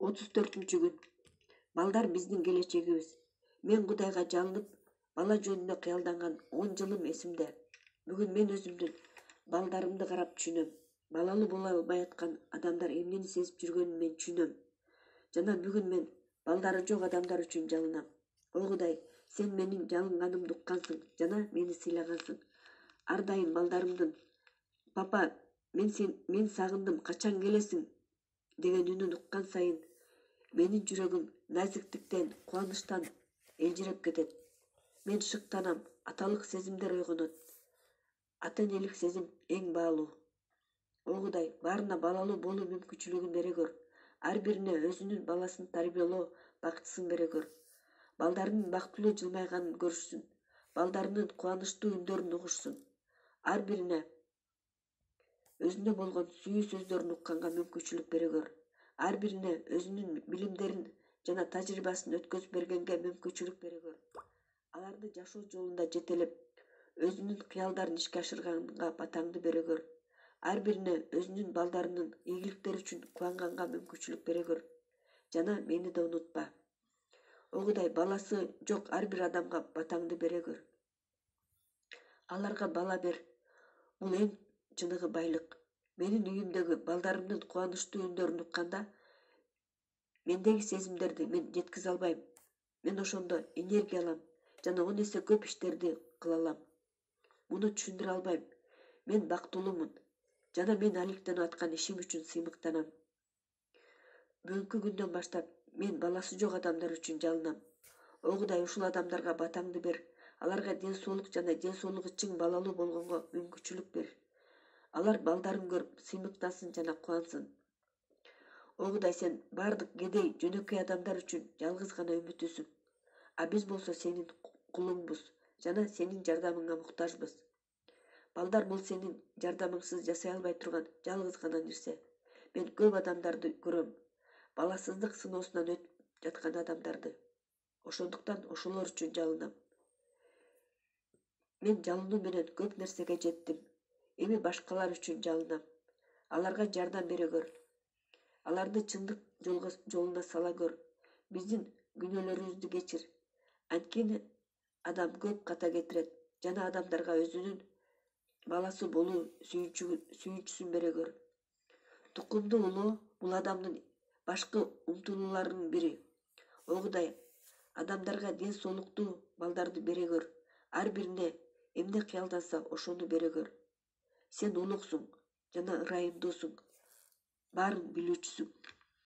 34-күн. Балдар биздин келечегибиз. Мен Кудайга жалынып, бала жөнүндө кыялданган 10 жылым эсимде. Бүгүн мен өзүмдүн балдарымды карап түшүнөм. Балалуу боло албай аткан адамдар эмнени сезип жүргөнүн мен түшүнөм. Жана бүгүн мен балдары жок адамдар үчүн жалынам. О Кудай, сен менин жалынганымды уккансың жана мени сыйлагансың. Ар дайым балдарымдын "Папа, мен сагындым, качан келесиң?" деген үнүн уккан сайын менин жүрөгүм назиктиктен, кубанычтан элжиреп кетет. Мен шыктанам, аталык сезимдер ойгонот. Ата-энелик сезим эң баалуу. О Кудай, баарына балалуу болуу мүмкүнчүлүгүн бере көр. Ар бирине өзүнүн баласын тарбиялоо бактысын бере көр. Балдарынын бактылуу жылмайганын көрүшсүн. Балдарынын кубанычтуу үндөрүн угушсун. Ар бирине өзүнө болгон сүйүү сөздөрүн укканга мүмкүнчүлүк бере көр. Ар бирине өзүнүн билимдерин жана тажрыйбасын өткөзүп бергенге мүмкүнчүлүк бере көр. Аларды жашоо жолунда жетелеп, өзүнүн кыялдарын ишке ашырганга батаңды бере көр. Ар бирине өзүнүн балдарынын ийгиликтери үчүн кубанганга мүмкүнчүлүк бере көр. Жана мени да унутпа. О Кудай, баласы жок ар бир адамга батаңды бере көр. Аларга бала бер. Бул эң чыныгы байлык. Менин үйүмдөгү балдарымдын кубанычтуу үндөрүн укканда, мендеги сезимдерди мен жеткизе албайм. Мен ошондо энергия алам жана 10 эсе көп иштерди кыла алам. Муну түшүндүрө албайм. Мен бактылуумун жана мен алектенип аткан ишим үчүн сыймыктанам. Бүгүнкү күндөн баштап мен баласы жок адамдар үчүн жалынам. О Кудай, ушул адамдарга батаңды бер. Аларга ден соолук жана ден соолугу чың балалуу болгонго мүмкүнчүлүк бер. Алар балдарын көрүп сыймыктансын жана кубансын. О Кудай, сен бардык кедей, жөнөкөй адамдар үчүн жалгыз гана үмүтүсүң. А биз болсо сенин кулуңбуз жана сенин жардамыңа муктажбыз. Балдар бул сенин жардамыңсыз жасай албай турган жалгыз гана нерсе. Мен көп адамдарды көрөм. Баласыздык сыноосунан өтүп жаткан адамдарды. Ошондуктан ошолор үчүн жалынам. Мен жалынуу менен көп нерсеге жеттим. Эми башкалар үчүн жалынам. Аларга жардам бере көр. Аларды чындык жолуна сала көр. Биздин күнөөлөрүбүздү кечир. Анткени адам көп ката кетирет жана адамдарга өзүнүн баласы болуу сүйүнчүсүн бере көр. Тукумду улоо бул адамдын башкы умтулууларынын бири. О Кудай, адамдарга ден соолуктуу балдарды бере көр. Ар бирине эмне кыялданса ошону бере көр. Сен улуксуң жана ырайымдуусуң. Баарын билүүчүсүң.